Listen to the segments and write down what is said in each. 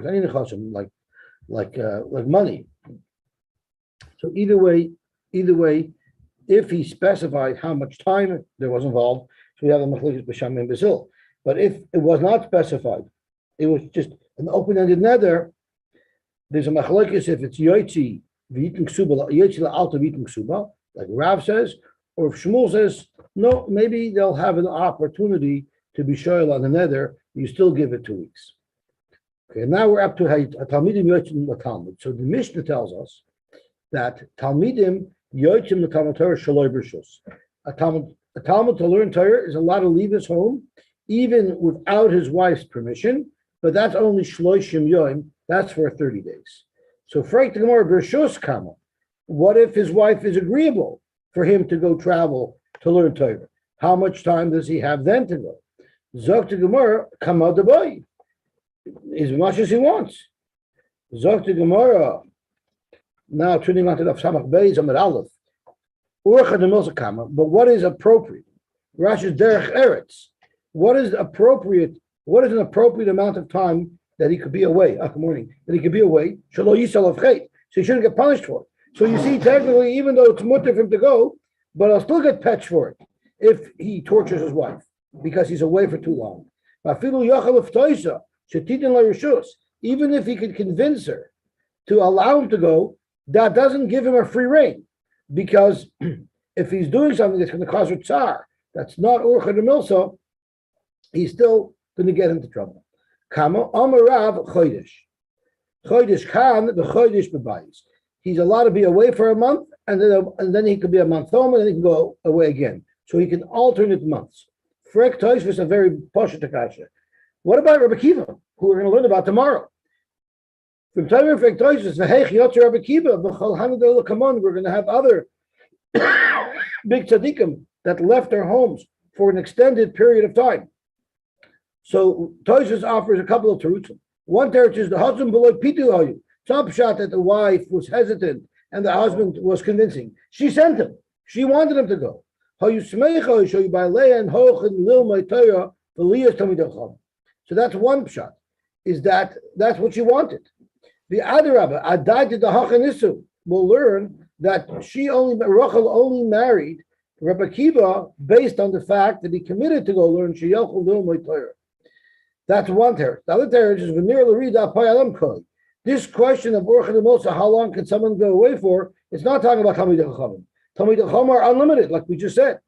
works. Any nechashim, like money. So either way, if he specified how much time there was involved, so we have the machlokes b'sham and b'zil. But if it was not specified, it was just an open-ended nether. There's a machlokes if it's Yosy v'yitin ksuba, Yosy la'alta v'yitin ksuba, like Rav says, or if Shmuel says no, maybe they'll have an opportunity to be shoyal on the nether. You still give it 2 weeks. Okay, now we're up to Talmidim Yotzim L'Talmud. So the Mishnah tells us that Talmidim Yotzim L'Talmud Torah Shaloi B'Rishus. A Talmud to learn Torah is allowed to leave his home even without his wife's permission, but that's only Shloishim Yom. That's for 30 days. So Freit Gemara B'Rishus Kama. What if his wife is agreeable for him to go travel to learn Torah? How much time does he have then to go? Zok to Gemara Kama Daboy. As much as he wants. Zok to Gemara. Now turning on to the Samach Beis Amar Aleph. Urcha de Milsa Kama. But what is appropriate? Rashi's Derech Eretz. What is appropriate? What is an appropriate amount of time that he could be away? Good morning. That he could be away. Shelo Yisal of Chet. So he shouldn't get punished for it. So you see, technically, even though it's mutter for him to go, but I'll still get petched for it if he tortures his wife because he's away for too long. Even if he could convince her to allow him to go, that doesn't give him a free rein, because if he's doing something that's going to cause her tsar, that's not urcha de milsa, he's still going to get into trouble. Kama Amarav Chodesh. Chodesh Khan the Chodesh Bebayis. He's allowed to be away for a month, and then he could be a month home, and then he can go away again. So he can alternate months. Frek Toys was a very posh takasha. What about Rabbi Kiva, who we're going to learn about tomorrow? From time of Frek Toys was the Heich Yotzer Rabbi Kiva, B'chol Hanadol Kamon. We're going to have other big tzaddikim that left their homes for an extended period of time. So Toys offers a couple of terutzim. One teretz is the husband below pitu hayu. Some shot that the wife was hesitant and the husband was convincing. She sent him. She wanted him to go. So that's one shot. Is that's what she wanted. The Adarabba, Adai the Hachanisu, will learn that Rachel only married Rabbi Kiva based on the fact that he committed to go learn Sheyachol Lilmay Torah. That's one teretz. The other teretz is V'nir L'Rida Payalam Koi. This question of Urcha de Milsa, how long can someone go away for? It's not talking about Talmidei Chachamim. Talmidei Chachamim are unlimited, like we just said.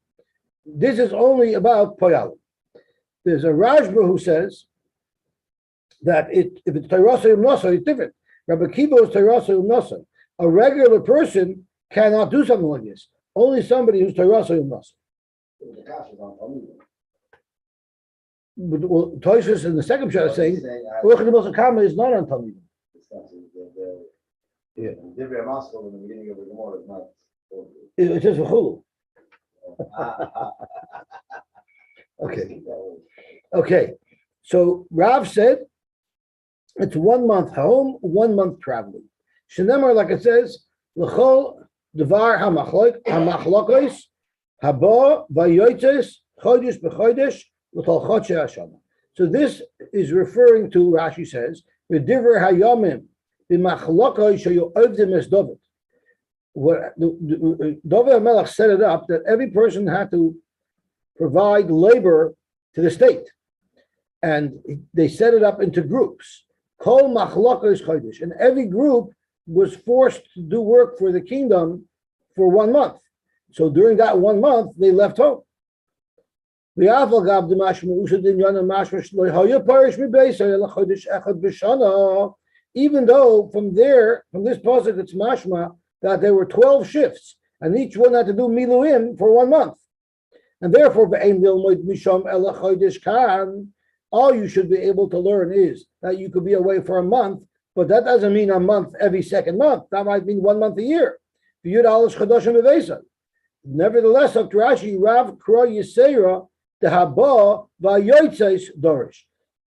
This is only about Poyalim. There's a Rashba who says that if it's Tairasa Yom Nasa, it's different. Rabbi Kiva is Tairasa Yom Nasa. A regular person cannot do something like this. Only somebody who's Tairasa Yom Nasa. Well, Toshus in the second shot is saying Urcha de Milsa Kama is not on Talmidim. Yeah. In the beginning of the Gemara is not. It says v'chulu. Okay. So Rav said it's 1 month home, 1 month traveling. Shenemar, like it says, l'chol devar hamachlokos haba vayotes chodesh b'chodesh l'tol chodshei hashana. So this is referring to, Rashi says, v'divrei hayamim b'machlokos sheyoavdim es David. What David HaMelech set it up that every person had to provide labor to the state, and they set it up into groups. Kol machlokos chodesh, and every group was forced to do work for the kingdom for 1 month. So during that 1 month, they left home. Even though from this pasuk, it's mashma that there were 12 shifts, and each one had to do miluim for 1 month. And therefore, all you should be able to learn is that you could be away for a month, but that doesn't mean a month every second month. That might mean 1 month a year. Nevertheless, Dr. Rashi, Rav Kro Yisera, the Haba Vayotzes Dorish.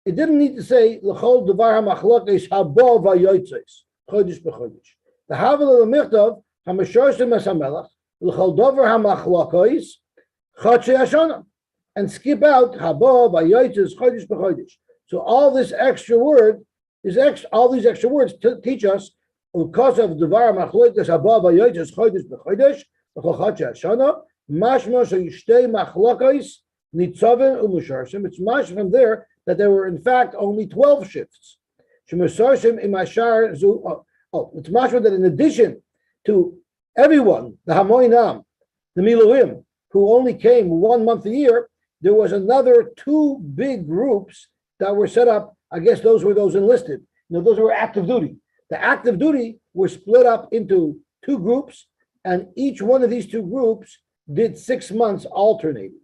It didn't need to say L'chol Devar HaMachlokes Haba Vayotzes Chodesh b'Chodesh. The Havel of the Michtav HaMashoshim Es HaMelech L'chol Devar HaMachlokes Chodshei Hashana, and skip out Haba Vayotzes Chodesh b'Chodesh. So all this extra word All these extra words teach us because of Devar Machlokas Abba Vayotes Chodesh B'Chodesh B'Chol Shana Mashma Shtei Machlokos Nitzaven Umusharsim. It's mash from there that there were in fact only 12 shifts. Shemusarsim Imashar Zu. It's mashma that in addition to everyone, the Hamoinam, the Miluim, who only came 1 month a year, there was another 2 big groups that were set up. I guess those were those enlisted. Those were active duty. The active duty were split up into 2 groups, and each one of these 2 groups did 6 months alternating.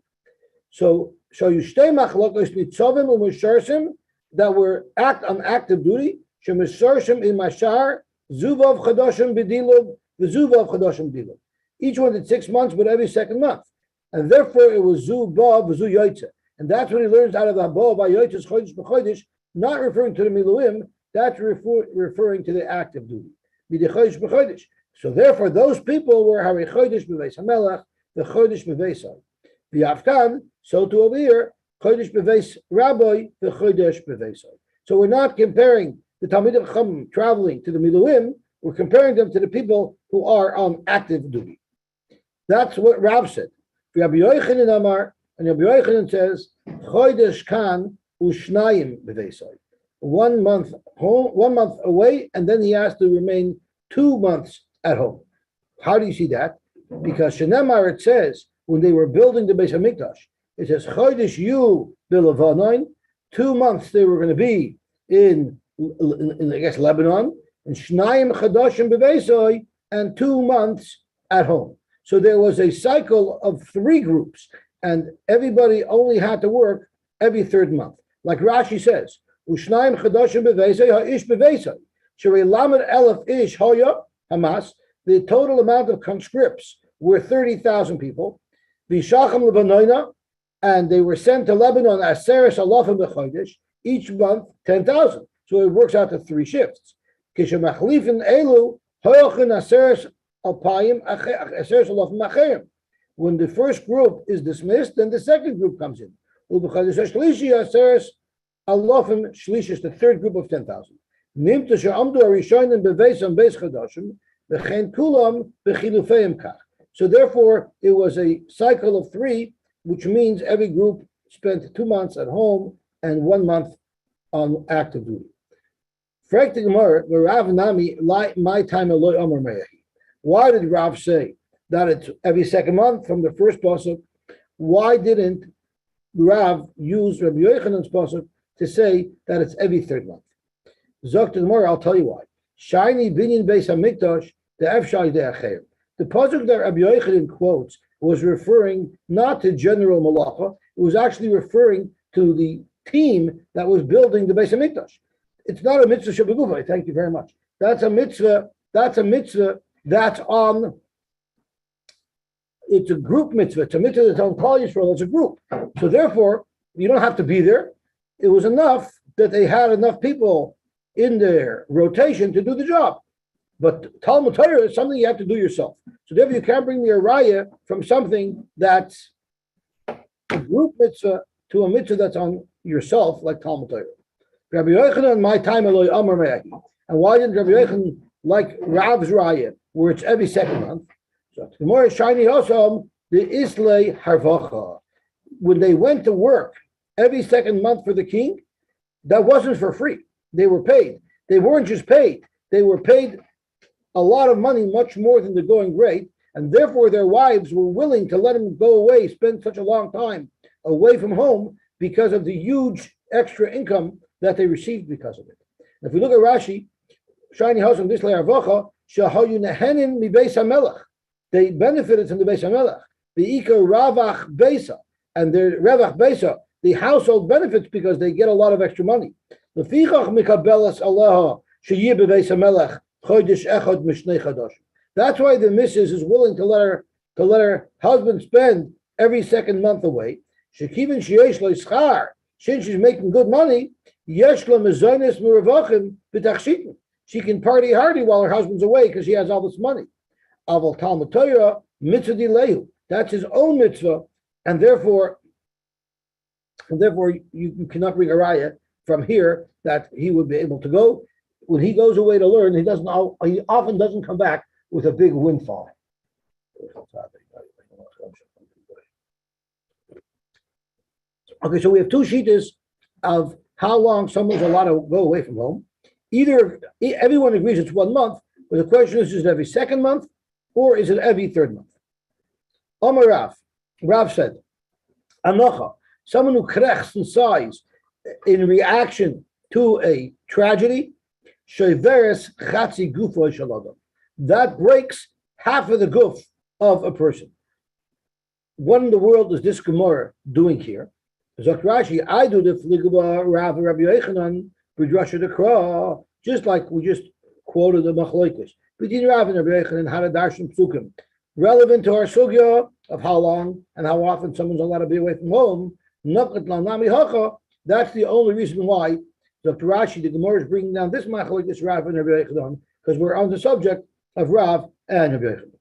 So you stay machlokos nitzavim u'musharsim that were on active duty. Shemusharsim in mashar zuvav chadashim b'dilub v'zuvav chadashim b'dilub. Each one did 6 months, but every second month, and therefore it was zu ba v'zu yoytze. And that's what he learns out of the ba by yoytze's chodesh b'chodesh, not referring to the miluim. That's referring to the active duty. B'chodesh b'chodesh. So therefore, those people were hari chodesh b'veis hamelach, the chodesh b'veisai. V'yavkan, so to over here, chodesh b'veis rabbi, the chodesh b'veisai. So we're not comparing the Talmidei Chacham traveling to the miluim. We're comparing them to the people who are on active duty. That's what Rav said. Rabbi Yochanan Amar, and Rabbi Yochanan says, chodesh kan ushnayim b'veisai. 1 month home, 1 month away, and then he has to remain 2 months at home. How do you see that? Because Shenemar, it says, when they were building the Beis Hamikdash, it says, chodesh yu b'Levanoin, 2 months they were going to be in I guess, Lebanon, and Shnayim Chadashim B'Veisoi, and 2 months at home. So there was a cycle of 3 groups, and everybody only had to work every 3rd month. Like Rashi says, Ushnayim Chadashim B'Veisoi, Ha'ish B'Veisoi. Sherei Lamed Elef Ish Hoya Hamas, the total amount of conscripts were 30,000 people. V'Shacham Lebanoina, and they were sent to Lebanon as Seres Alafim B'Chodesh, each month 10,000. So it works out to 3 shifts. When the first group is dismissed, then the second group comes in. The 3rd group of 10,000. So therefore, it was a cycle of 3, which means every group spent 2 months at home and 1 month on active duty. Why did Rav say that it's every second month from the first pasuk? Why didn't Rav use Rabbi Yochanan's pasuk to say that it's every 3rd month? Zokt Gemara, I'll tell you why. Shiny binyan beis hamikdash the efshai de'acher. The pasuk that Rabbi Yochanan quotes was referring not to general malacha. It was actually referring to the team that was building the Beis Hamikdash. It's not a mitzvah shabbat. Thank you very much. That's a mitzvah. That's on. It's a group mitzvah. It's a mitzvah that's on Klal Yisrael as a group. So therefore, you don't have to be there. It was enough that they had enough people in their rotation to do the job. But Talmud Torah is something you have to do yourself. So therefore, you can't bring me a raya from something that's a group mitzvah to a mitzvah that's on yourself, like Talmud Torah. Rabbi Yochanan, my time Eloi Amar Me'ahi. And why didn't Rabbi Yochanan like Rav's raya, where it's every second month? So the more shiny also the Islay Harvacha. When they went to work every second month for the king, that wasn't for free. They were paid. They weren't just paid. They were paid a lot of money, much more than the going rate, and therefore their wives were willing to let them go away, spend such a long time away from home because of the huge extra income that they received because of it. If we look at Rashi, Shiny House on this Le'arvacha, Shahayu Nehenin mi Beis HaMelech. They benefited from the Beis HaMelech. The Ika Ravach Beisa, and their Ravach Beisa, the household benefits because they get a lot of extra money. The Fichach Mikabelas Allah Sheyeh Beis HaMelech Chodesh Echad Mishnei Chadash. That's why the missus is willing to let her husband spend every second month away. Shekivin sheyesh lo schar, since she's making good money, yesh lo mezonos meravachim b'tachshitin. She can party hardy while her husband's away because she has all this money. Aval Talmud Torah mitzvah dilehu. That's his own mitzvah, and therefore you cannot bring a raya from here that he would be able to go. When he goes away to learn, he often doesn't come back with a big windfall. Okay, so we have two shittas of how long someone's allowed to go away from home. Either everyone agrees it's 1 month, but the question is it every second month or is it every third month? Omar Rav said, Anocha, someone who krechts and sighs in reaction to a tragedy, sheveres chatzi gufo shalodom. That breaks half of the guf of a person. What in the world is this Gemara doing here? Zok Rashi, I do the fligba Rav Rabbi Yochanan b'drasha dekra, just like we just quoted the machlokes between Rav and Rabbi Yochanan how to darshan psukim, relevant to our sugya of how long and how often someone's allowed to be away from home. That's the only reason why Dr. Rashi, the Gemara, is bringing down this machlokes Rav and Rabbi Yochanan, because we're on the subject of Rav and Rabbi Yochanan.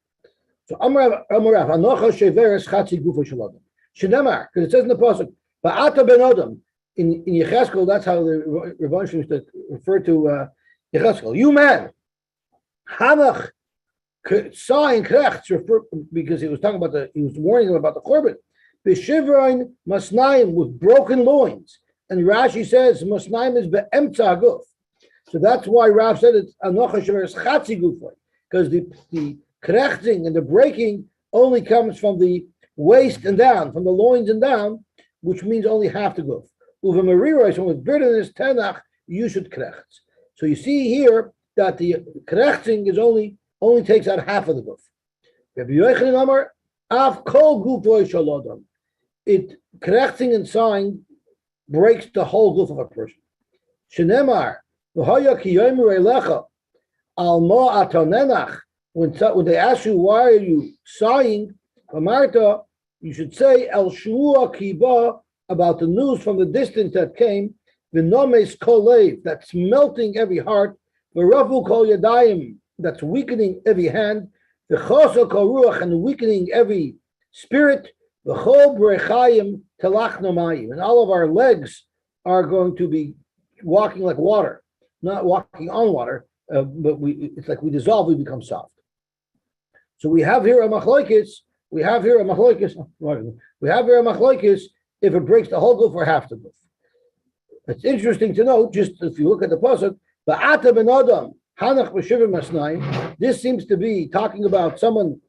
So Amar Rav, Anocha sheveres chatzi gufo shalodom. Shenamar, because it says in the pasuk, Ba'ata ben Adam, in Yecheskel, that's how the Rebbeinu used to refer to Yecheskel. You man, Hanach saw in Krechts, because he was warning him about the Korban. B'shivrain masnaim, with broken loins. And Rashi says masnaim is be'emtza guf. So that's why Rav said it's Anocha sheveres chatzi gufo, because the krechting and the breaking only comes from the waist and down, from the loins and down, which means only half the guf. Uva marira, so with bitterness, tenach, you should krechts. So you see here that the krechting is only takes out half of the guf. Rabbi Yochanan Amar, af kol gufo shalodam. It krechting and sighing breaks the whole guf of a person. Shenemar, v'haya ki yomer elecha, al ma atonenach. When they ask you why are you sighing, Amarta, you should say El Shua Kiba, about the news from the distance that came, V'nomes Kolev, that's melting every heart, V'rafu Kol Yadayim, that's weakening every hand, V'choso Kol Ruach, and weakening every spirit, V'chol Brechayim Telach Nomayim, and all of our legs are going to be walking like water, not walking on water, but it's like we dissolve, we become soft. So we have here a machlokes. If it breaks the whole guf or half the guf. It's interesting to note, just if you look at the pasuk, Ba'ata ben Adam, Hanach b'shivim masnayim. This seems to be talking about someone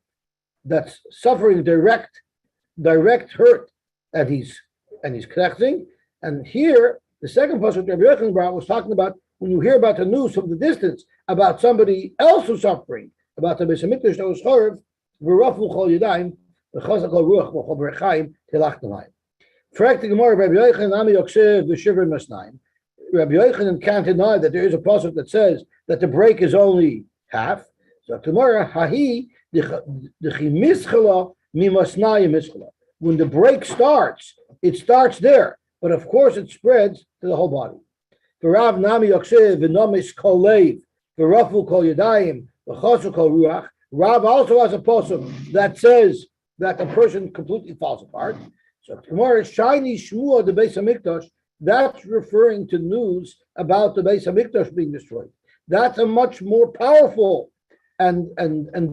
that's suffering direct hurt, and he's krechting. And here, the second pasuk Rabbi Yochanan brought was talking about when you hear about the news from the distance about somebody else who's suffering, about the Beis Hamikdash that was chorv, v'rafu chol yadayim, v'chazak kol ruach v'chol berachayim telach namayim. Correct the Gemara, Rabbi Yochanan Ami Yoksev v'shivrim masnayim. Rabbi Yochanan can't deny that there is a pasuk that says that the break is only half. So tomorrow, hahi d'chimischala mimasnayim mischala. When the break starts, it starts there, but of course it spreads to the whole body. V'rav nami Yoksev v'nomis kol leiv v'rafu kol yadayim. Rav also has a pasuk that says that the person completely falls apart. So tomorrow, shiny shmua the Beis Hamikdash, that's referring to news about the Beis Hamikdash being destroyed. That's a much more powerful and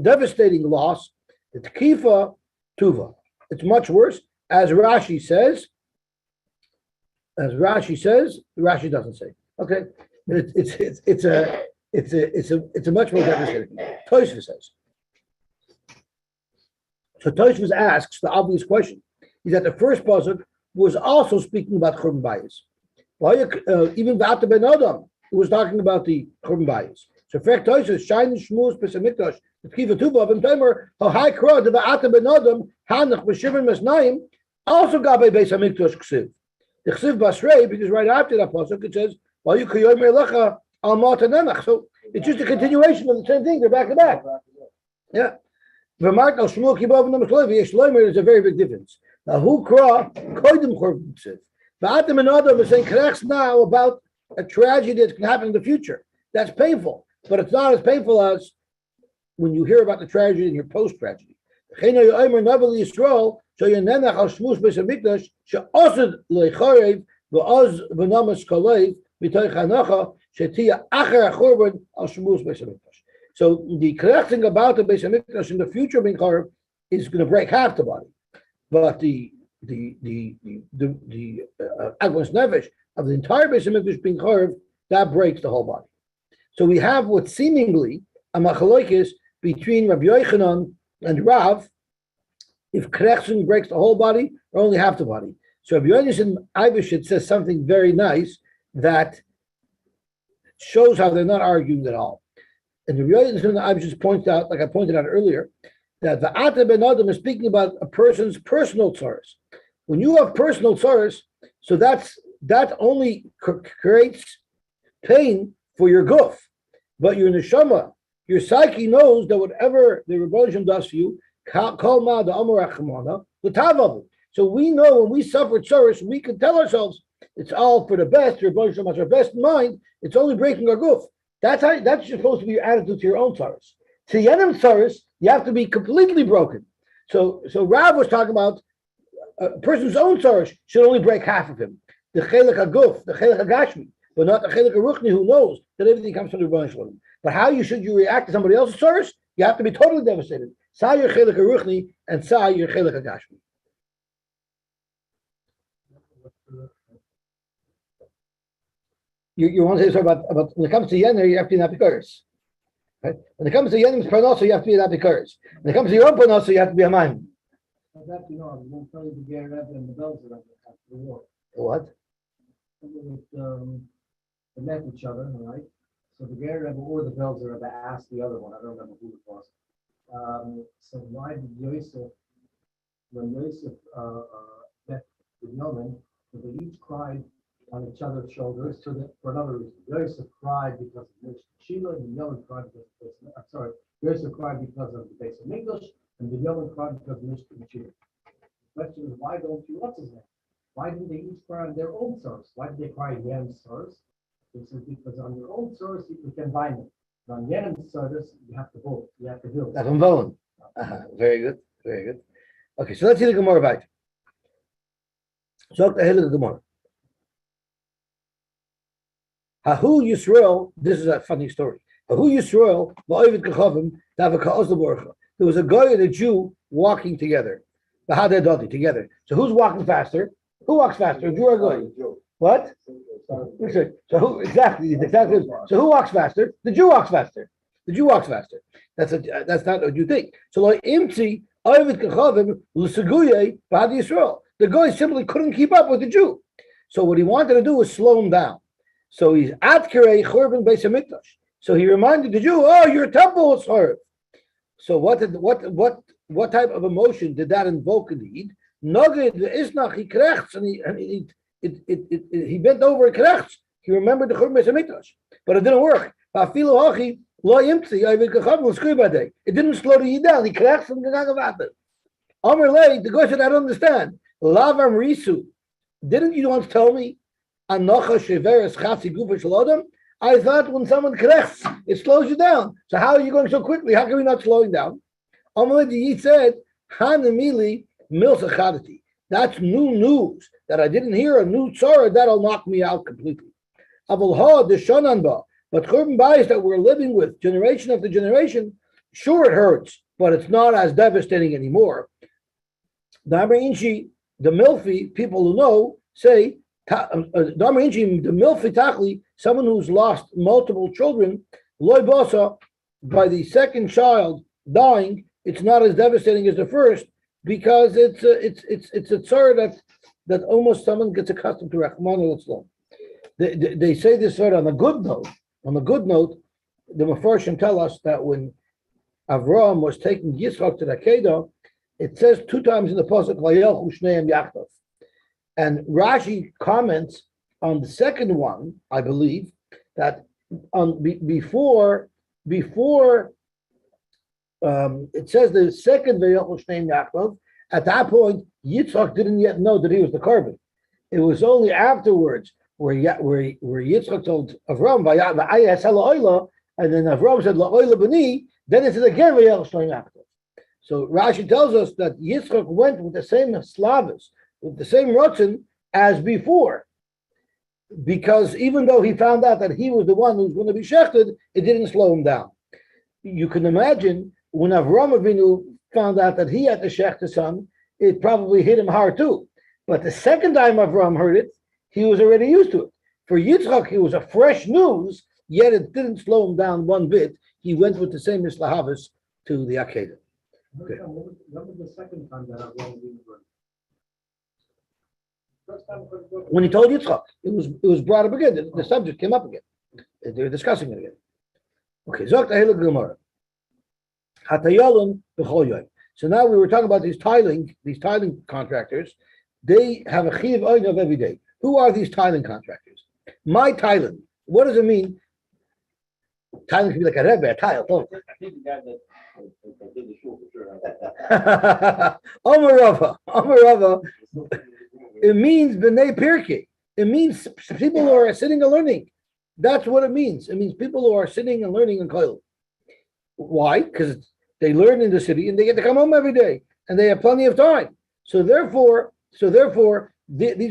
devastating loss. It's kifa tuva. It's much worse, as Rashi says. Rashi doesn't say. Okay, it's a much more devastating. Tosfos says. So Tosfos asks the obvious question: is that the first pasuk was also speaking about churban bayis. Even Ba'ata ben Adam, it was talking about the churban bayis. So fact Tosfos shiny shmuz pesamikdash the kiva tuva and timer high crowd the Ba'ata ben Adam hanach b'shivim masnayim also got by Beis Hamikdash ksiv. The ksiv basrei, because right after that pasuk it says while you kayomer lecha. So it's just a continuation of the same thing. They're back to back. Yeah. There's a very big difference. Now, who kra koidim chorv? Ba'atam and Adam is saying corrects now about a tragedy that can happen in the future. That's painful, but it's not as painful as when you hear about the tragedy in your post-tragedy. v'oz v'namas kalev b'toich hanacha shetia acher hachurban al shmuz Beis Hamikdash. So the correct thing about the Beis Hamikdash in the future being carved is going to break half the body, but the Agmas Nefesh of the entire Beis Hamikdash being carved, that breaks the whole body. So we have what seemingly a machlokes between Rabbi Yochanan and Rav, if Krechson breaks the whole body or only half the body. So Rabbi Yochanan Eibishit says something very nice that shows how they're not arguing at all. And Rabbi Yochanan Eibishit points out, like I pointed out earlier, that the Ata ben Adam is speaking about a person's personal tzaros. When you have personal tzaros, so that only creates pain for your guf, but your neshama, your psyche knows that whatever the Rebbe Shem does for you, kol ma da amar achmana l'tavavu. So we know when we suffer tzaros, we can tell ourselves it's all for the best. Your Rebbe Shem has our best in mind. It's only breaking our guf. That's supposed to be your attitude to your own tzaros. To yenim tzaros, you have to be completely broken. So Rav was talking about a person's own tzaros should only break half of him. The chelik haguf, the chelik hagashmi, but not the chelik haruchni who knows that everything comes from the Rebbe Shalom. But how should you react to somebody else's tzaros? You have to be totally devastated. Sa your chelik haruchni and sa your chelik hagashmi. You want to say something about when it comes to yener, you have to be happy curse. Right? When it comes to Yenim's Parnasa, you have to be an Apikoris. When it comes to your own Parnasa, you have to be a man. I won't tell you the Gary Rebbe and the bells that after the war. What? They met each other, right? So the Gary Rebbe or the bells Rebbe asked the other one, I don't remember who it was. So why did Yosef, when Yosef met the Yemen, they each cried on each other's shoulders for another reason. Yosef cried because of Sheila, and the Yemen cried because Yosef cried because of the base of English, and the Yemen cried because of Mishkan and Sheila. The question is, why don't you, what's his name? Why didn't they each cry on their own source? Why did they cry Yenim's source? This is because on your own source, you can bind it. But on Yenim's source, you have to hold, you have to build. That's on Bowen. Very good, very good. Okay, so let's see the Gemara back. So the hell of the Gemara. Hahu Yisrael, this is a funny story. Hahu Yisrael, there was a guy and a Jew walking together. Together. So who's walking faster? Who walks faster? A Jew or a guy? What? So who exactly? So who walks faster? The Jew walks faster. The Jew walks faster. That's not what you think. So like imtzi the guy simply couldn't keep up with the Jew. So what he wanted to do was slow him down. So he's Atkirei Churban Beis Hamikdash. So he reminded the Jew, "Oh, your temple was hurt." So what type of emotion did that invoke in the Eid? Noged Isnach he krechts, and he bent over and krechts. He remembered the Churban Beis Hamikdash, but it didn't work. It didn't slow the Eid down. He krechts and gagavater. Amar Lei, the guy said, "I don't understand." Lavam Risu, didn't you once tell me? I thought when someone krechts, it slows you down. So how are you going so quickly? How can we not slowing down? He said, Hanamili milsachadati. That's new news that I didn't hear, a new tzara that'll knock me out completely. Avalha the shonanba, but Churban Bayis that we're living with generation after generation, sure it hurts, but it's not as devastating anymore. The Milfi, people who know, say, the Milfi Tachli, someone who's lost multiple children, Loy Bosa, by the second child dying, it's not as devastating as the first because it's a tzara that almost someone gets accustomed to. Rahman al. They say this sort on a good note. On a good note, the Mefarshim tell us that when Avraham was taking Yitzchak to the Akedah, it says 2 times in the pasuk Vayelchu Shneim Yachdav. And Rashi comments on the second one, I believe, that before it says the second Vayelchu Shneim Yachdav, at that point, Yitzchak didn't yet know that he was the carbon. It was only afterwards where Yitzchak told Avram, and then Avram said, La'oila b'ni, then it says again, Vayelchu Shneim Yachdav. So Rashi tells us that Yitzchak went with the same slavas, with the same rotzen as before. because even though he found out that he was the one who was going to be shechted, it didn't slow him down. You can imagine when Avraham Avinu found out that he had to shech his son, it probably hit him hard too. But the second time Avraham heard it, he was already used to it. For Yitzchak, it was a fresh news, yet it didn't slow him down one bit. He went with the same Islahavis to the Akedah. Okay. When was the second time that Avraham Avinu heard? First time it was- When he told Yitzchak, it was brought up again. The subject came up again. They were discussing it again. Okay, Zogt Ahila Gemara. Hatayalim b'chol yoyim. So now we were talking about these tiling contractors. They have a chiv oinav every day. Who are these tiling contractors? My tiling. What does it mean? Tiling can be like a rebbe, a tile. I think the guy that did the shul for sure. Omarava. It means b'nei pirkei. It means people who are sitting and learning. That's what it means. It means people who are sitting and learning in koil. Why? Because they learn in the city and they get to come home every day and they have plenty of time. So therefore, these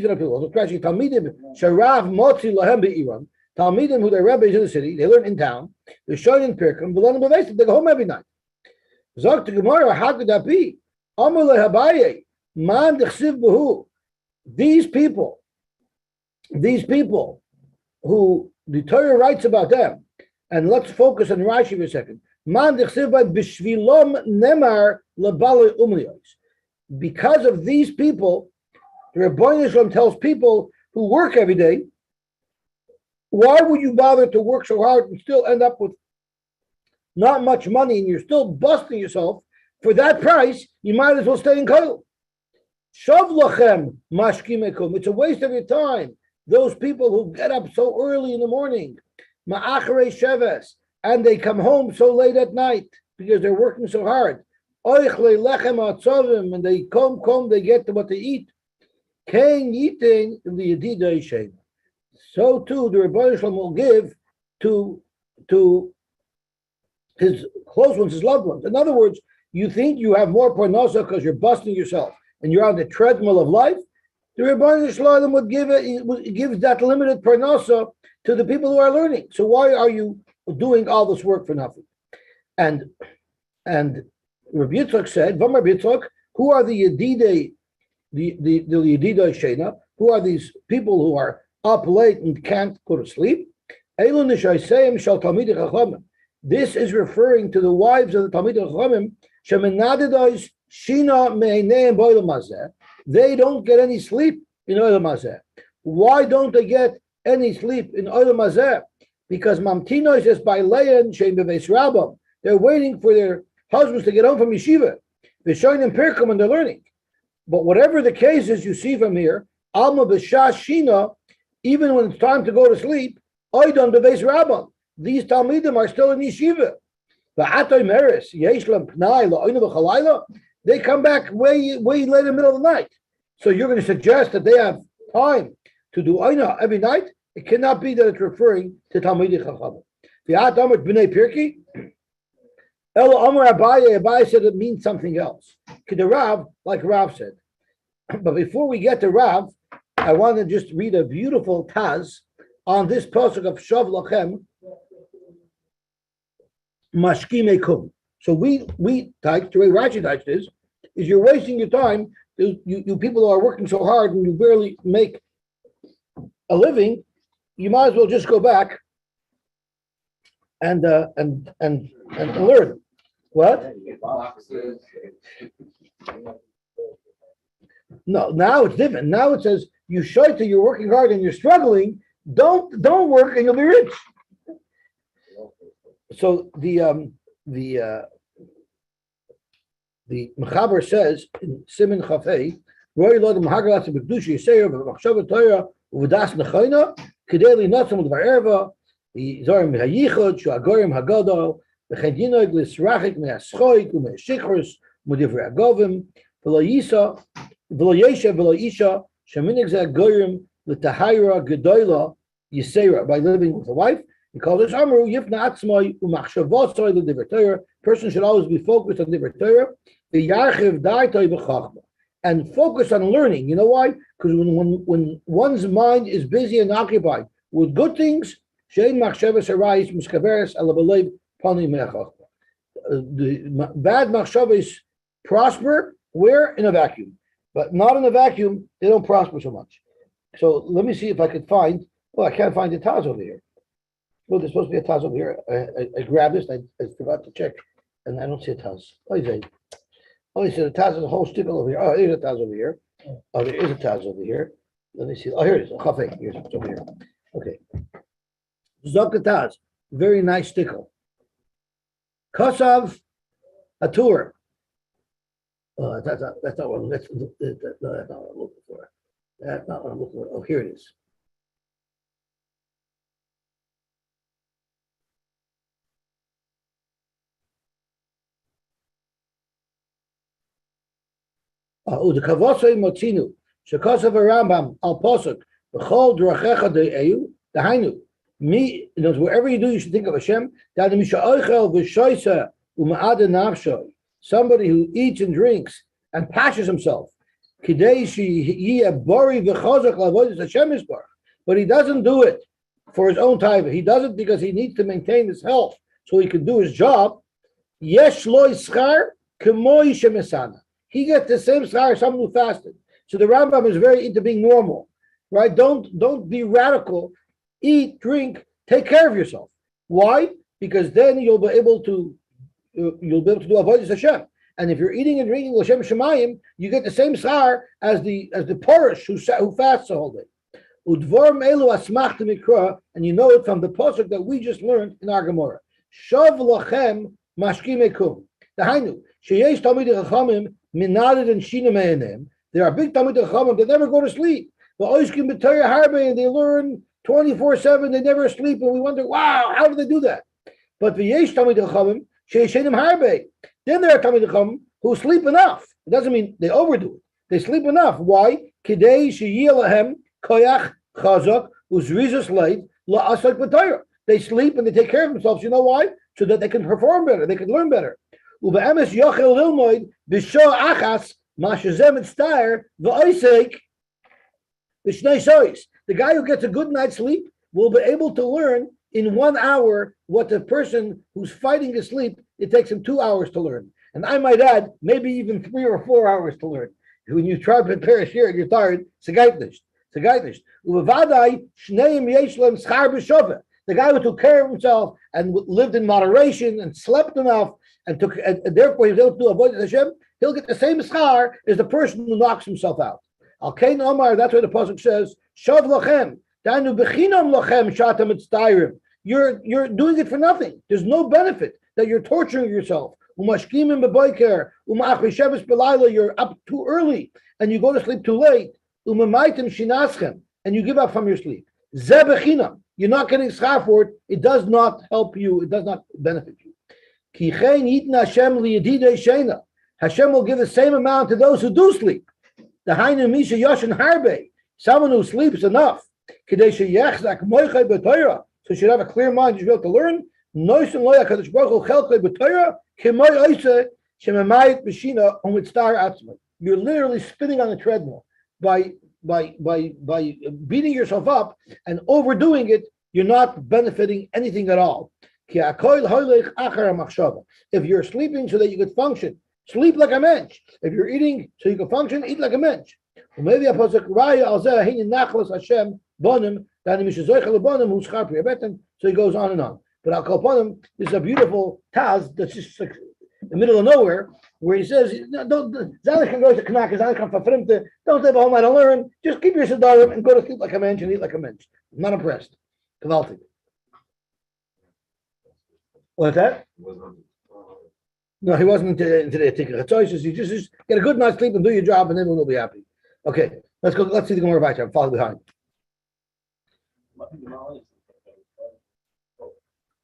are the people. So crashing Talmidim Sharav Motzi Lahem be'iran. Talmidim who their rebbe is in the city, they learn in town. They show in Pirkim, they go home every night. Zok to Gemara, how could that be? Amar lehabaye man dechsiv behu. These people who the Torah writes about them, and let's focus on Rashi for a second. Man dechsiv b'shvilom nemar lebale umliyos. Because of these people, the Rebbeinu Shalom tells people who work every day, why would you bother to work so hard and still end up with not much money and you're still busting yourself? For that price, you might as well stay in Koil. Shav lachem mashkimekum. It's a waste of your time. Those people who get up so early in the morning, ma'acharei sheves, and they come home so late at night because they're working so hard. Oichle lechem atzovim, and they come, they get to what they eat. Kain eating liyadidei shein. So too, the Rebbeinu Shalom will give to his close ones, his loved ones. In other words, you think you have more parnasa because you're busting yourself and you're on the treadmill of life. The Rebbeinu Shalom would give that limited parnasa to the people who are learning. So why are you doing all this work for nothing? And Rabbi Yitzchak said, "V'amar Yitzchak, who are the Yedidei, the Yedidei Shena? Who are these people who are up late and can't go to sleep? This is referring to the wives of the Talmidei Chachamim. They don't get any sleep in Olam Hazeh. Why don't they get any sleep in Olam Hazeh? Because Mamtinois is by Leyan Shem Beveis Rabbam. They're waiting for their husbands to get home from yeshiva. They're showing them Pirkum and they're learning. But whatever the case is, you see from here, Alma B'Shas Shina, even when it's time to go to sleep, Oidon Beveis Rabbam. These Talmidim are still in yeshiva. They come back way late in the middle of the night. So you're going to suggest that they have time to do Oina every night? It cannot be that it's referring to Talmidei Chachamim. V'at Amar B'nei Pirkei. Elo Amar Abaye said it means something else. Rav, like Rav said. But before we get to Rav, I want to just read a beautiful Taz on this pasuk of Shav Lachem Mashkimekum. So we typed, the way Rashi typed is you're wasting your time. You people who are working so hard and you barely make a living, you might as well just go back and learn. What? No, now it's different. Now it says you shoyta, you're working hard and you're struggling. Don't work and you'll be rich. So the Mechaber says in Siman Chafei, Roy Lodem Hagalat B'Kedusha Yisrael V'Machshava Torah U'V'das Nechayna Kedeli Natzam D'Var Erva Zorim Hayichod Shu Agorim Hagadol V'Chen Yinoig L'Srachik Me'Aschoik U'Me'Shichros U'M'Divrei Agovim V'Lo Yisha V'Lo Yesha V'Lo Isha Sheminig Zeh Agorim L'Tahayra Gedoyla Yisera, by living with a wife. He called this Amru Yifna Atzmai U'Machshavosoi L'Divrei Torah. Person should always be focused on Divrei Torah. The Yarchiv Daitoi B'Chachma, and focus on learning. You know why? Because when one's mind is busy and occupied with good things, the bad machshavos prosper where in a vacuum, but not in a vacuum. They don't prosper so much. So let me see if I could find. Oh, I can't find the Taz over here. Well, there's supposed to be a Taz over here. I grabbed this. I forgot to check, and I don't see a Taz. Oh, you say. Oh, you see the Taz is a whole stickle over here. Oh, there's a Taz over here. Oh, there is a Taz over here. Let me see. Oh, here it is. Here's it's over here. Okay. Zok Taz, very nice stickle. Kosav Atur. That's not what I'm looking for. That's not what I'm looking for. Oh, here it is. The Kavosei Motzinu, Shekosav Rambam Al Posuk, B'chol Drachecha De'eu, Dahainu. Me, wherever you do, you should think of Hashem. Somebody who eats and drinks and passions himself. But he doesn't do it for his own time. He does it because he needs to maintain his health so he can do his job. He gets the same schar as someone who fasted. So the Rambam is very into being normal, right? Don't be radical. Eat, drink, take care of yourself. Why? Because then you'll be able to do avodas Hashem. And if you're eating and drinking L'Shem Shemayim, you get the same schar as the Porish who fasts the whole day. Udvorm elu asmachta mikra, and you know it from the pasuk that we just learned in our Gemara. Shav lachem mashkimekum. Dahainu sheyesh talmidei chachamim minaded and shina me'enem. There are big talmidei chachamim that never go to sleep. But oiskim b'Torah harbe, and they learn 24/7, they never sleep, and we wonder, wow, how do they do that? But v'yesh talmidei chachamim she'yeshenim harbe. Then there are talmidei chachamim who sleep enough. It doesn't mean they overdo it. They sleep enough. Why? Kidei sheyeh lahem koyach chazak uzrizus leit la'asok b'Torah. They sleep and they take care of themselves. You know why? So that they can perform better. They can learn better. Ube'emes yochel lilmoid b'sho achas ma'shezem etztair v'oisek. The guy who gets a good night's sleep will be able to learn in 1 hour what the person who's fighting his sleep, it takes him 2 hours to learn. And I might add, maybe even 3 or 4 hours to learn. When you try to prepare a shir and you're tired, it's a geitnish. The guy who took care of himself and lived in moderation and slept enough and therefore he was able to do avodas Hashem, he'll get the same schar as the person who knocks himself out. Al Kain Omar, that's why the pasuk says, Shav lachem, danu bechinam lachem shatam etztairim. You're doing it for nothing. There's no benefit that you're torturing yourself. Umashkimim b'boiker, umachri sheves b'layla, you're up too early and you go to sleep too late. Umamaitim shinaschem, and you give up from your sleep. Ze bechinam, you're not getting schar for it. It does not help you. It does not benefit you. Ki chein yitna Hashem liyedidei sheina. Hashem will give the same amount to those who do sleep. The Hainu Misha Yoshin Harbe, someone who sleeps enough, so you should have a clear mind, you should be able to learn. You're literally spinning on a treadmill by beating yourself up and overdoing it. You're not benefiting anything at all. If you're sleeping so that you could function, sleep like a mensch. If you're eating so you can function, eat like a mensch. So he goes on and on. But I'll call upon him. This is a beautiful Taz that's just like in the middle of nowhere, where he says, don't live home, I don't learn. Just keep your sedarim and go to sleep like a mensch and eat like a mensch. I'm not impressed. Gewaltig. What's that? No, he wasn't into the tikkun chatzos. You just get a good night's sleep and do your job, and everyone will be happy. Okay, let's go. Let's see the Gemara Vayter. Follow behind.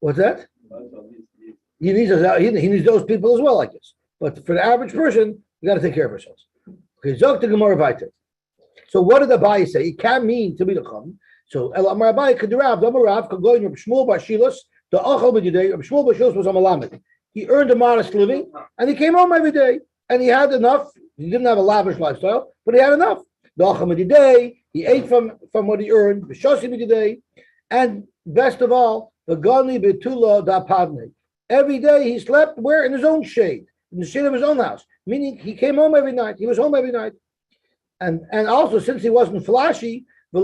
What's that? He needs those people as well, I guess. But for the average person, we got to take care of ourselves. Okay, Zok the Gemara Vayter. So what did the Abai say? It can mean to be the chum. So El Amar Abai could Rav, the Rav could go in Reb Shmuel Bar Shilas. The Achal B'Yidei Reb Shmuel Bar Shilas was a Malamed. He earned a modest living, and he came home every day, and he had enough He didn't have a lavish lifestyle, but he had enough. Day, he ate from what he earned. Day, and best of all, every day he slept where? In his own shade, in the shade of his own house. Meaning he came home every night. He was home every night. And also, since he wasn't flashy, the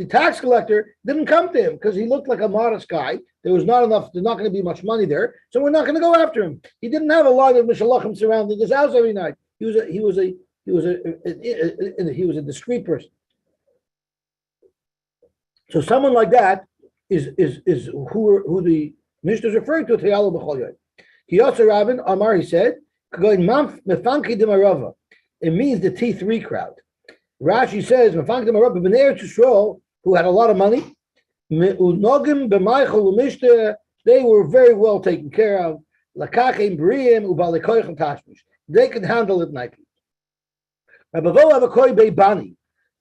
tax collector didn't come to him because he looked like a modest guy. There's not going to be much money there, so we're not going to go after him. He didn't have a lot of mishalachim surrounding his house every night. He was a discreet person. So someone like that is who the Mishnah is referring to. Yosy Rabin Amar, he said, it means the T3 crowd. Rashi says, who had a lot of money, they were very well taken care of. They can handle it nicely.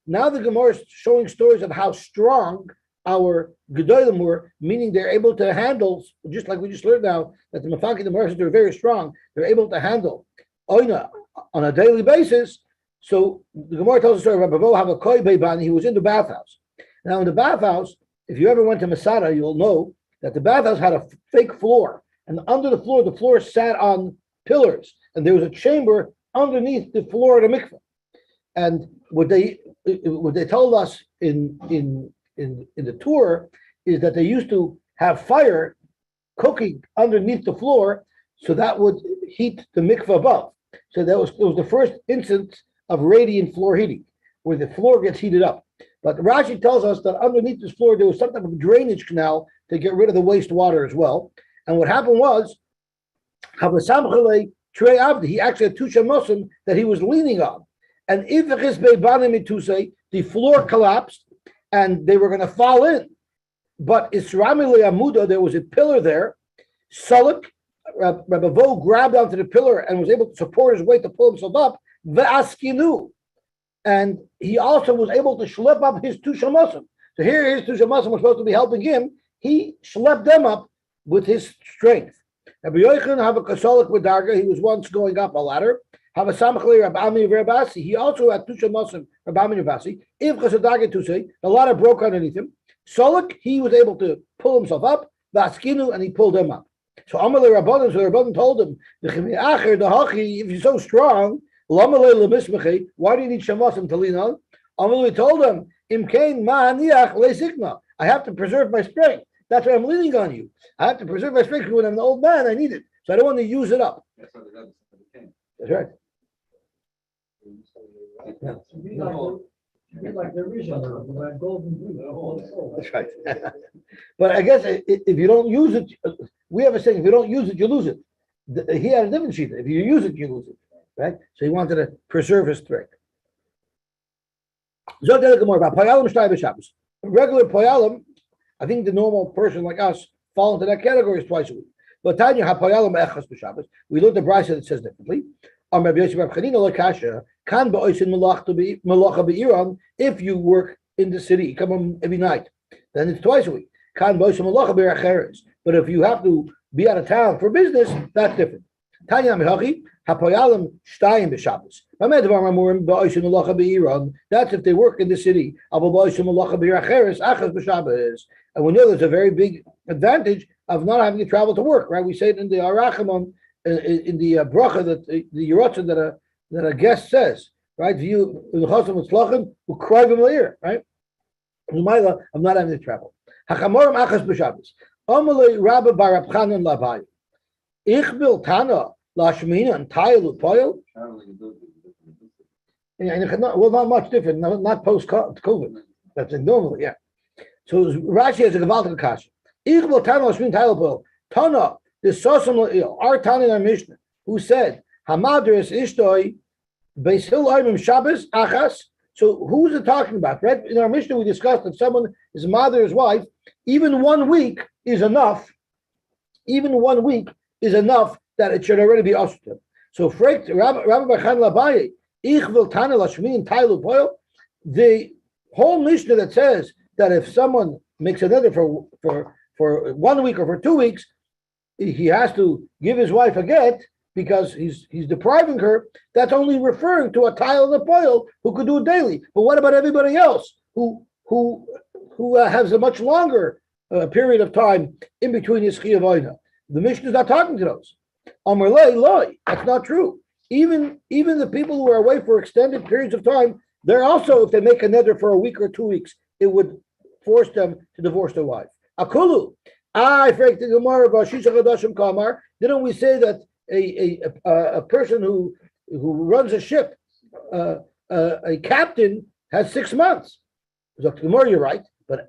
Now the Gemara is showing stories of how strong our Gedolim were, meaning they're able to handle, just like we just learned now, that the Mefaki, the Merchants, are very strong. They're able to handle Oina on a daily basis. So the Gemara tells the story of Rabbi have a Koi Beibani. He was in the bathhouse. Now in the bathhouse, if you ever went to Masada, you'll know that the bathhouse had a fake floor. And under the floor sat on pillars. And there was a chamber underneath the floor of the mikveh. And what they told us in the tour is that they used to have fire cooking underneath the floor, so that would heat the mikveh above. So it was the first instance of radiant floor heating, where the floor gets heated up. But Rashi tells us that underneath this floor there was some type of drainage canal to get rid of the wastewater as well. And what happened was, he actually had two shamosim that he was leaning on. And if the floor collapsed and they were going to fall in, but Isra'amile Amuda, there was a pillar there. Suluk, Rabbi Vo grabbed onto the pillar and was able to support his weight to pull himself up. Ve'askinu, and he also was able to schlep up his two shamosim. So here his two shamosim were supposed to be helping him. He schlepped them up with his strength. Rabbi Yochanan have a kasolik with darga. He was once going up a ladder. Have a samachli Rabbi Ami Rabasi. He also had two shamosim Rabbi Ami Rabasi. If kasadarga to say the ladder broke underneath him. Solik, he was able to pull himself up. Vaskinu, and he pulled them up. So Amalei Rabbanan, so Rabbanan told him, if you're so strong, why do you need shamosim to lean on? Amalei told him, I have to preserve my strength. That's why I'm leaning on you. I have to preserve my strength because when I'm an old man, I need it. So I don't want to use it up. That's right. Yeah. Like the original, like golden blue. That's right. But I guess if you don't use it, we have a saying: if you don't use it, you lose it. He had a different sheet. If you use it, you lose it. Right? So he wanted to preserve his strength. Regular poyalim, I think the normal person like us fall into that category is twice a week. But Tanya hapoyalim echas b'Shabbos. We learned the brisa that says differently. If you work in the city, you come home every night, then it's twice a week. But if you have to be out of town for business, that's different. That's if they work in the city. And we know there's a very big advantage of not having to travel to work, right? We say it in the Arachimon, in the bracha that the Yerotzin that a guest says, right? You the chasam mitzlachim will cry from the ear, right? I'm not having to travel. Hachamorim achas b'Shabbos. Amalei Rabbi Bar Abchanan Labai. Ich will Tana lashmina and Tayel upoyel. Well, not much different. Not post COVID. That's normal, yeah. So Rashi has a gewaltige kasha. Ich will Tana lashmina Tayel upoyel. Tana. Our Tana in our Mishnah, who said, Hamadris Ishtoi Beisil Shabbos Achas. So who's it talking about? Right? In our Mishnah, we discussed that someone is mother, his wife, even 1 week is enough. Even 1 week is enough that it should already be usher. So Rabbi Bachan Labaye, Ich vil Tana Lashmi Tailu Poil, the whole Mishnah that says that if someone makes another for 1 week or for 2 weeks, he has to give his wife a get. because he's depriving her, that's only referring to a tile and a poil who could do it daily. But what about everybody else who has a much longer period of time in between his chiyuv? The Mishnah is not talking to those. Amar loy, that's not true. Even the people who are away for extended periods of time, they're also, if they make a neder for a week or 2 weeks, it would force them to divorce their wife. Akulu. I freak the Gemara about Shisha Chadashim Kamar. Didn't we say that a person who runs a ship, a captain, has 6 months? So Gemara, you're right. But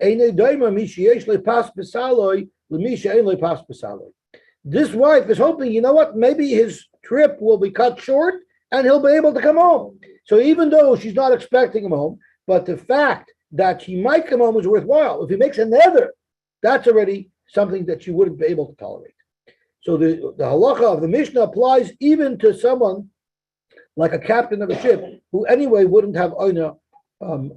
this wife is hoping, you know what? Maybe his trip will be cut short and he'll be able to come home. So even though she's not expecting him home, but the fact that he might come home is worthwhile. If he makes a neder, that's already something that you wouldn't be able to tolerate. So the halacha of the Mishnah applies even to someone like a captain of a ship who anyway wouldn't have oina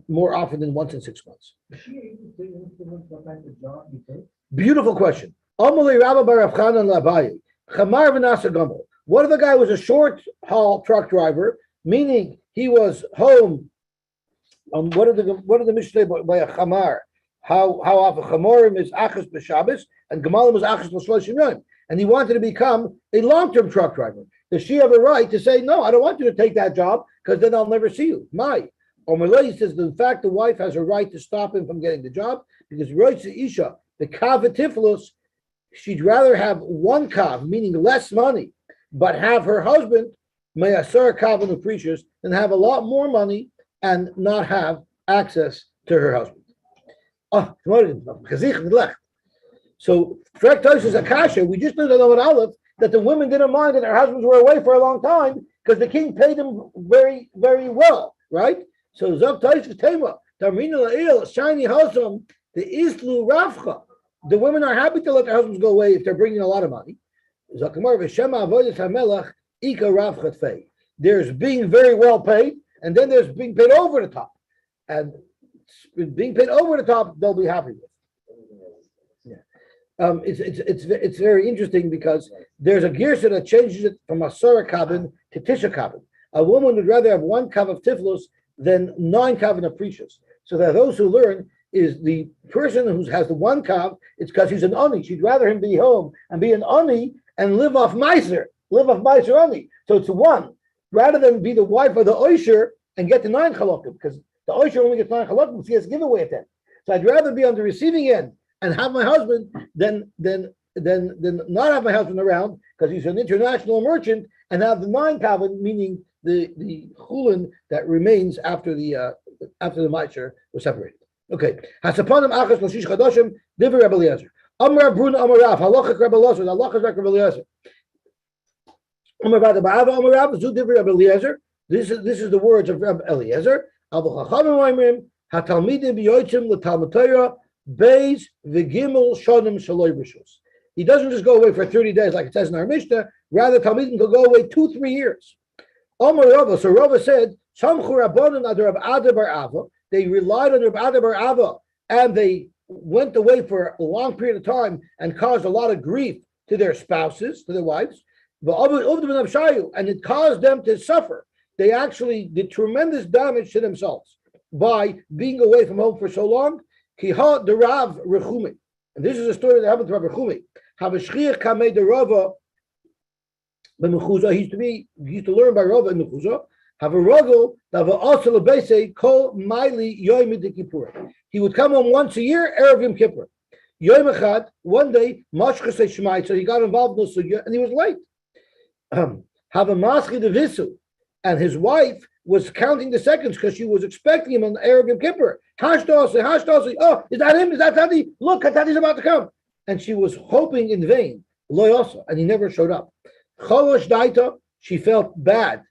more often than once in 6 months. Is she able to influence what kind of job he takes? Beautiful question. Amalei Rabba bar Rav Chanan Labayi. Chamar v'nasa gamol. What if the guy was a short haul truck driver, meaning he was home? What did the Mishnah say by a chamar? How often chamorim is achas b'Shabbos and gemalim is achas l'shloshim yom, and he wanted to become a long-term truck driver. Does she have a right to say, no, I don't want you to take that job because then I'll never see you? Or Malay says, in fact, the wife has a right to stop him from getting the job because Roitza Isha, the kav, she'd rather have one kav, meaning less money, but have her husband, mayasar kav and apprecious, than have a lot more money and not have access to her husband. So, Frek Tosh is Akasha. We just learned on Aleph that the women didn't mind that their husbands were away for a long time because the king paid them very, very well, right? So, Zok Tosh is Tema, Tamrina La'il, Shiny Hosam, the Islu Rafcha. The women are happy to let their husbands go away if they're bringing a lot of money. There's being very well paid, and then there's being paid over the top. And being paid over the top, they'll be happy with. Yeah. It's very interesting because there's a girsa that changes it from a Sarah kabin to Tisha kabin. A woman would rather have one kav of tiflos than 9 kav of precious. So that those who learn is the person who has the one kav, it's because he's an ani. She'd rather him be home and be an ani and live off meiser ani. So it's one, rather than be the wife of the oisher and get the 9 chalokim, because the oisher only gets 9 chalokim, so he has to give away at 10. So I'd rather be on the receiving end and have my husband than not have my husband around because he's an international merchant and have the 9 kav, meaning the chulin that remains after the meiser was separated. Okay. Hasapanim achas l'shish chadashim divrei Rabbi Eliezer. Amar Bruna Amar Rav halacha Rabbi Eliezer. Halacha Rabbi Eliezer. Amar Bada Ba'ava Amar Rav Zu divrei Rabbi Eliezer. This is the words of Rabbi Eliezer. Abu Chachamim Oimrim hatalmidim b'yotzim l'talmud Torah beis v'gimel shonim shaloi b'shus. He doesn't just go away for 30 days like it says in our Mishnah. Rather, talmidim could go away 2-3 years. Amar Rava. So Rava said, Samchu Rabbanan ad Rav Ada bar Ava. They relied on Rav Ada bar Ava, and they went away for a long period of time and caused a lot of grief to their spouses, to their wives. And it caused them to suffer. They actually did tremendous damage to themselves by being away from home for so long. Kiha the Rav Rechumi. And this is a story that happened to Rav Rechumi. Havashchiach kamei the Rava b'Mechuza. He used to learn by Rava in Mechuza. Have a rogel that will also lebese kol maili yoyim Kippur. He would come home once a year, erev Yom Kippur. Yom echad, one day, mashchas shemai, so he got involved in the sugya and he was late. Have a maski de visu, and his wife was counting the seconds because she was expecting him on the erev Yom Kippur. Hashtasi. Oh, is that him? Is that Tati? Look, Tati's about to come. And she was hoping in vain, loyosa, and he never showed up. Cholosh daita, she felt bad.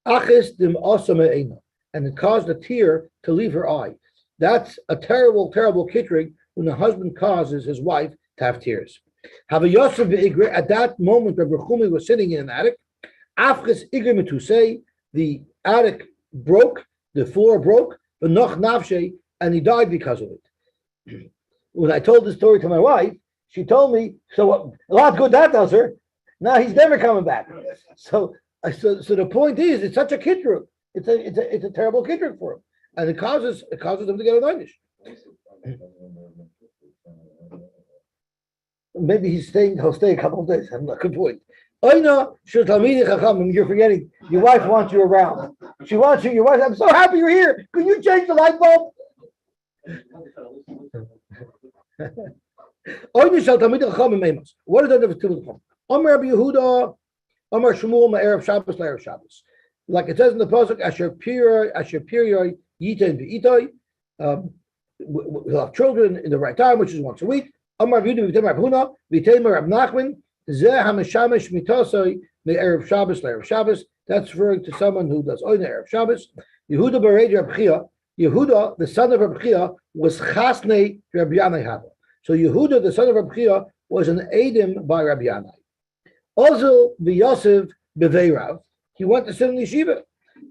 Achis dim asama, and it caused a tear to leave her eye. That's a terrible, terrible kittering when the husband causes his wife to have tears. Have a Yosy be'igre. At that moment, Rabbi Chumi was sitting in an attic. Afchis igre metusei, the attic broke, the floor broke, but noch nafshe, and he died because of it. When I told this story to my wife, she told me, so a lot good that does her. Now he's never coming back. So the point is, it's such a kidruk. It's a terrible kidruk for him, and it causes him to get an einish. Maybe he'll stay a couple of days. Good point. You're forgetting. Your wife wants you around. She wants you. Your wife. I'm so happy you're here. Could you change the light bulb? What is that of Talmid? Amar Rabbi Yehuda, Amar Shmuel, Ma'erev Shabbos, La'erev Shabbos. Like it says in the pasuk, Asher Piriyai Yitain V'Itai. He'll have children in the right time, which is once a week. Amar Yehuda V'Itai Rav Huna, V'Itai Rav Nachman. Zeh HaMeshamesh Mitosai Me'erev Shabbos, La'erev Shabbos. That's referring to someone who does Oina Erev Shabbos. Yehuda Bereid Rab Chia. Yehuda, the son of Rab Chia, was Chasnei Rabbi Yanai Hava. So Yehuda, the son of Rab Chia, was an Edim by Rabbi Yanai. Also, Yosy Beveirav, he went to sit in yeshiva.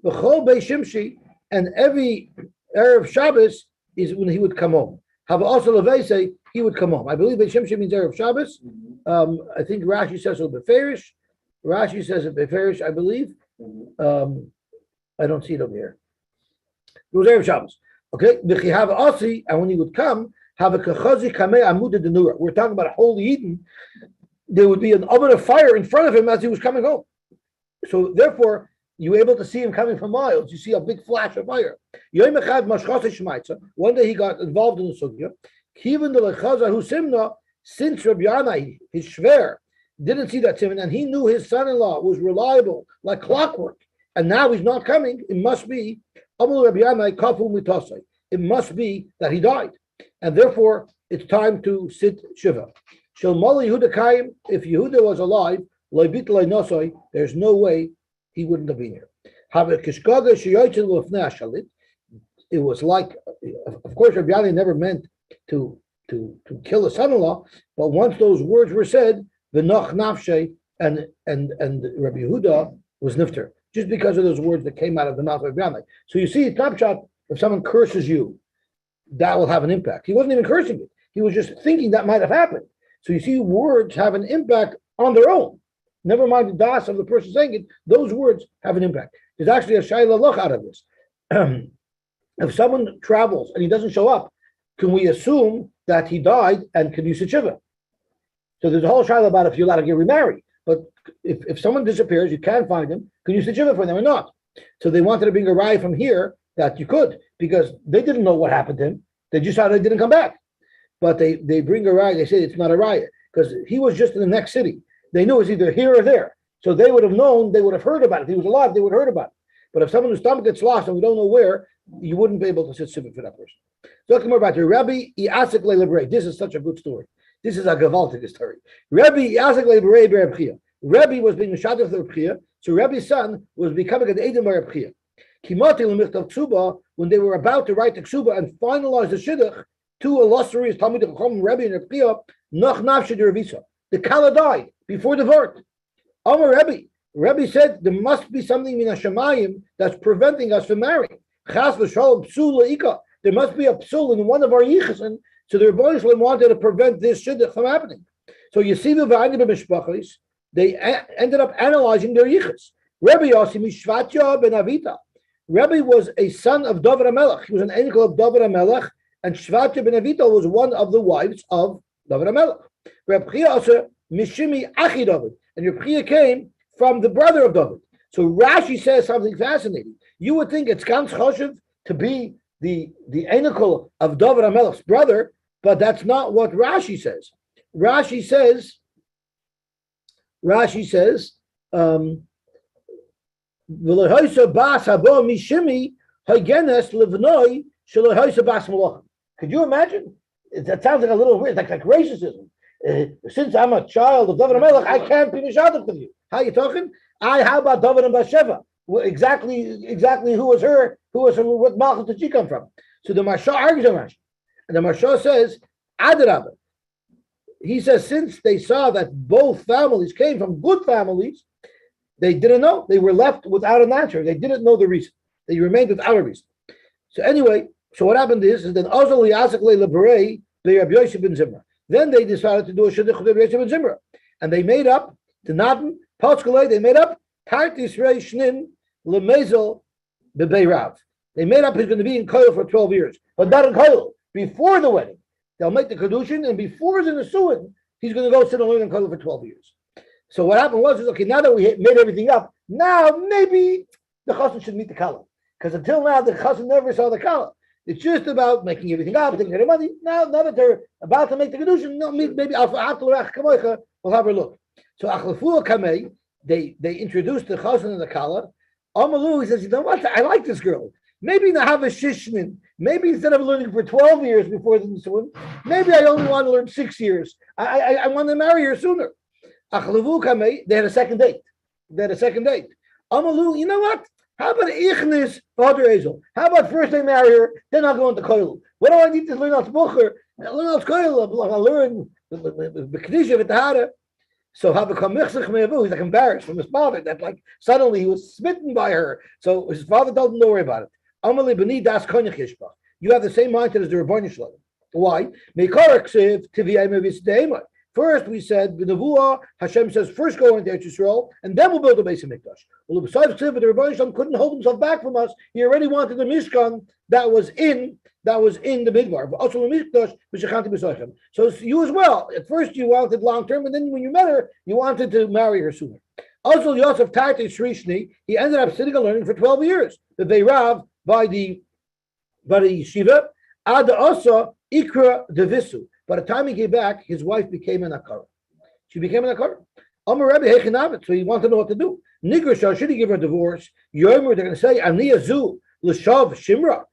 B'chol Bei Shimshi, and every Erev Shabbos is when he would come home. Hava also Levese, he would come home. I believe Bei Shimshi means Erev Shabbos. I think Rashi says it Beferish. Rashi says it Beferish, I believe. I don't see it over here. It was Erev Shabbos. Okay, B'chihav Asi, and when he would come, have a kachazi kamei amuda denura. We're talking about a holy Eden. There would be an oven of fire in front of him as he was coming home. So therefore, you were able to see him coming from miles. You see a big flash of fire. One day he got involved in the sugya. Since Rabbi Yanai, his shver, didn't see that simon, and he knew his son-in-law was reliable like clockwork, and now he's not coming, it must be it must be that he died. And therefore, it's time to sit Shiva. If Yehuda was alive, there's no way he wouldn't have been here. It was like, of course, Rabbi Yanai never meant to kill a son-in-law, but once those words were said, v'noch nafshe, and Rabbi Yehuda was nifter, just because of those words that came out of the mouth of Rabbi Yanai. So you see, top shot, if someone curses you, that will have an impact. He wasn't even cursing it. He was just thinking that might have happened. So you see, words have an impact on their own. Never mind the das of the person saying it, those words have an impact. There's actually a shayla loch out of this. If someone travels and he doesn't show up, can we assume that he died and can you sit shiva? So there's a whole shayla about if you're allowed to get remarried. But if someone disappears, you can't find him, can you sit shiva for them or not? So they wanted to bring a raya from here that you could, because they didn't know what happened to him. They just thought he didn't come back. But they bring a raya, they say it's not a raya, because he was just in the next city. They knew it was either here or there. So they would have known, they would have heard about it. If he was alive, they would have heard about it. But if someone's stomach gets lost and we don't know where, you wouldn't be able to sit civic for that person. Talking more about the Rabbi Yasik Leibere. This is such a good story. This is a gewaltige story. Rabbi Yasik Leibere Reb Chia. Rabbi was being Meshadach the Reb Chia, so Rabbi's son was becoming an Edom by Reb Chia. Kimati l'michtav ksuba, when they were about to write the ksuba and finalize the shidduch, two illustrious Talmid Chacham, Rabbi and Reb Chia, noch nafshe de Ravisa. The Kala died before the vort. Amar Rabbi. Rabbi said there must be something in Hashemayim that's preventing us from marrying. Chas v'shalom psul le'ika. There must be a psul in one of our yichasin. So the Rebbeinu Shalom wanted to prevent this shidduch from happening. So you see the v'ayim b'mishpachos, they ended up analyzing their yichas. Rabbi Yosy mishvatya ben Avita. Rabbi was a son of David HaMelech. He was an uncle of David HaMelech, and Shvatya ben Avita was one of the wives of David HaMelech. Reb Chia also mishimi achi David, and Reb Chia came from the brother of David. So Rashi says something fascinating. You would think it's ganz choshev to be the uncle of David HaMelech's brother, but that's not what Rashi says. Rashi says, could you imagine? That sounds like a little weird, like racism. Since I'm a child of David HaMelech, I can't be mishadach with you. How are you talking? How about David and Bathsheba? Exactly who was her, what Malchus did she come from? So the Marsha argues on Rashi. And the Marsha says, Adarabah. He says, since they saw that both families came from good families, they didn't know. They were left without an answer. They didn't know the reason. They remained without a reason. So anyway, so what happened is then also Yasik Leibere Rabbi Yosy ben Zimra. Then they decided to do a shidduch with Rabbi Yosy ben Zimra, and they made up To Naden, Paskalei, they made up Tartis Reishnin Lemezel Bebeirav. They made up he's going to be in Koil for 12 years, but not in Koil. Before the wedding, they'll make the Kedushin, and before the Nesuin, he's going to go sit and learn in Koil for 12 years. So what happened was, okay, now that we made everything up, now maybe the Chassan should meet the Kala. Because until now, the Chassan never saw the Kala. It's just about making everything up, taking their money. Now that they're about to make the Kedushin, no, maybe after we'll have her look. So Achlafua Kamei, they introduced the Chassan and the Kala. Amalu, he says, you know what? I like this girl. Maybe now have a shishnin. Maybe instead of learning for 12 years before the Nisuin, maybe I only want to learn 6 years. I want to marry her sooner. Achlavu Kamei, they had a second date. Amalu, you know what? How about Ichnis Father Ezel? How about first I marry her, then I'll go into Koil? What do I need to learn out Bucher? Learn out Koil. I'll learn the Kedisha with the Hara. So he's like embarrassed from his father that like suddenly he was smitten by her. So his father told him, don't worry about it. You have the same mindset as the Rebbeinu Shalom. Why? First, we said the Nevuah, Hashem says, first go into Eretz Yisrael, and then we'll build a base of Mikdash. Well, besides the Rebbeinu Shalom couldn't hold himself back from us. He already wanted the Mishkan that was in the Midbar. So you as well. At first you wanted long term, and then when you met her, you wanted to marry her sooner. Also, Yosef Tartei Shrishni, he ended up sitting and learning for 12 years. The Beirav by the yeshiva, Ad Asa Ikra Devisu. By the time he came back, his wife became an Akara. She became an Akara. Amar Rebbe Hechinavit, so he wanted to know what to do. Nigrashah, should he give her a divorce? Yomer, they're going to say, Aniyazu, L'shav Shimra.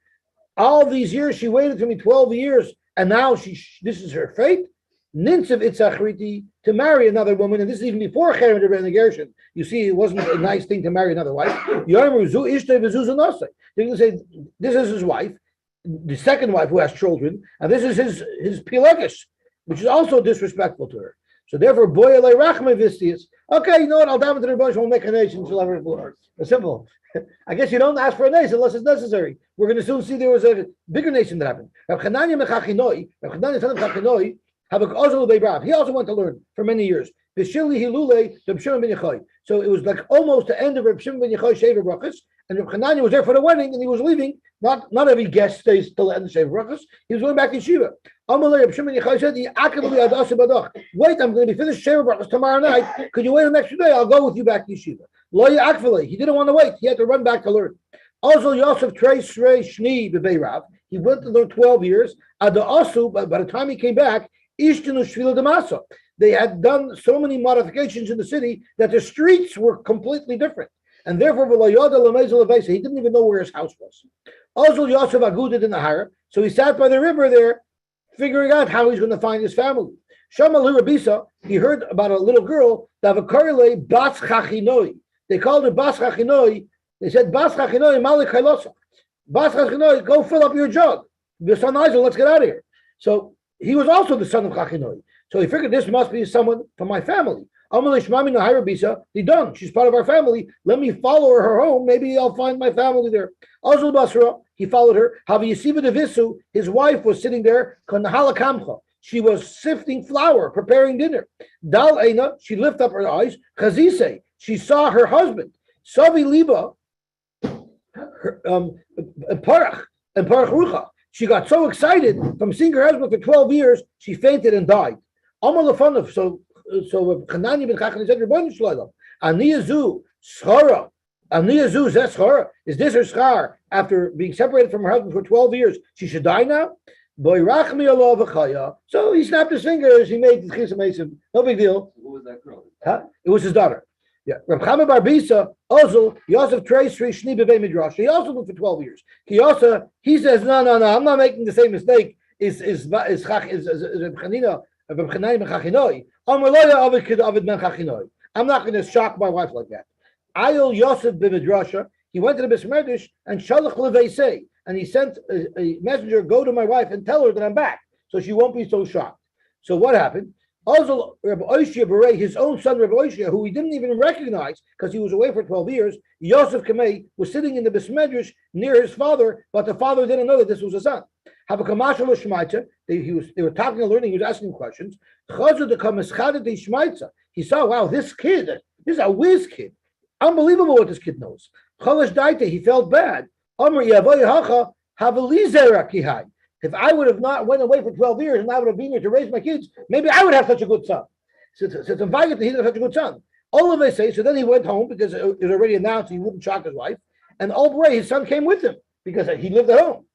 All these years, she waited for me 12 years, and now this is her fate. Ninsev Itzachriti, to marry another woman, and this is even before Cherem de Ben Gershon. You see, it wasn't a nice thing to marry another wife. Yomer Zu Ishtay V'Zuzah Nosei. They're going to say, this is his wife, the second wife who has children, and this is his Pilegus, which is also disrespectful to her. So therefore, boy rachme vistius. Okay, you know what? I'll dive into the bush. We'll make a nation. She'll have her floor. It's simple. I guess you don't ask for a nation unless it's necessary. We're going to soon see there was a bigger nation that happened. He also went to learn for many years. So it was like almost the end of Reb Shimon ben Yochai Sheva Brachas, and Reb Chananya was there for the wedding, and he was leaving. Not every guest stays till the end of Sheva Brachas. He was going back to Yeshiva. Reb Shimon ben Yochai said, "Wait, I'm going to be finished Sheva Brachas tomorrow night. Could you wait an extra day? I'll go with you back to Yeshiva." He didn't want to wait. He had to run back to learn. Also, Yosef Treis Shni Bebeirav. He went to learn 12 years. By the time he came back, Ishtenu Shvila Damasa. They had done so many modifications in the city that the streets were completely different. And therefore, he didn't even know where his house was. Also, Yosef Agudid in the Hara. So he sat by the river there, figuring out how he's going to find his family. Shamal Rabisa, he heard about a little girl, Davakarile Bas Chachinoi. They called her Bas Chachinoi. They said, Bas Chachinoi, Malik Chailosa. Bas Chachinoi, go fill up your jug. Your son Isaac, let's get out of here. So he was also the son of Chachinoi. So he figured this must be someone from my family. She's part of our family. Let me follow her home. Maybe I'll find my family there. Azul Basra, he followed her. His wife was sitting there. She was sifting flour, preparing dinner. Dal Eina, she lifted up her eyes. Chazise, she saw her husband. Savi Liba, Parach Rucha. She got so excited from seeing her husband for 12 years, she fainted and died. So Chananya ben Chachan said, "Rebbeinu Shalom, Aniyazu Schara, Aniyazu Zeschara. Is this her schar after being separated from her husband for 12 years? She should die now." So he snapped his fingers. He made the Chisa Mason. No big deal. Who was that girl? Huh? It was his daughter. Yeah, Reb Chama Bar Bisa, also Yosef Treis Shni Bevei Midrash. He also lived for 12 years. He says, no, I'm not making the same mistake. Is Reb Chanina ben Chachinoi. I'm not going to shock my wife like that. Ayol Yosef ben Midrasha. He went to the Bismedish and Shalach Leveisei, and he sent a messenger, go to my wife and tell her that I'm back, so she won't be so shocked. So what happened? Also, Rabbi Oishia Berei, his own son, Rabbi Oishia, who he didn't even recognize because he was away for 12 years, Yosef Kamei was sitting in the Bismedish near his father, but the father didn't know that this was a son. Have a commercial with Shmaitza. They were talking and learning. He was asking questions. He saw, wow, this is a whiz kid. Unbelievable what this kid knows. He felt bad. If I would have not went away for 12 years and I would have been here to raise my kids, maybe I would have such a good son. So he didn't have such a good son. All of they say, so then he went home because it was already announced he wouldn't shock his wife. And Albury, his son, came with him because he lived at home.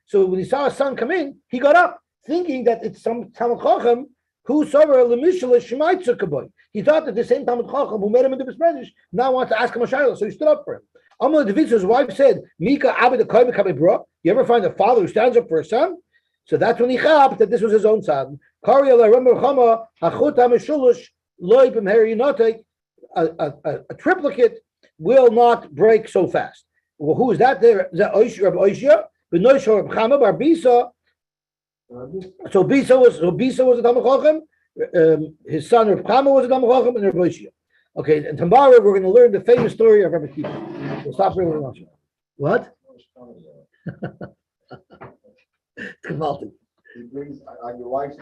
So when he saw his son come in, he got up, thinking that it's some Talmud Chacham who saw a Lemishal Shemaitza Kaboy. He thought that the same Talmud Chacham who made him into Bismedish now wants to ask him a shayla, so he stood up for him. Amar David's wife said, Mika Abed Bro. You ever find a father who stands up for a son? So that's when he chapped that this was his own son. A triplicate will not break so fast. Well, who is that there? Is that Oishia? So Bisa was a Talmud Chacham. His son Reb Chama was a Talmud Chacham, and Reb Oishia. Okay, and tomorrow we're going to learn the famous story of Rabbi Kiva. We'll stop here. What? It's Kavalti. He brings, on your wife's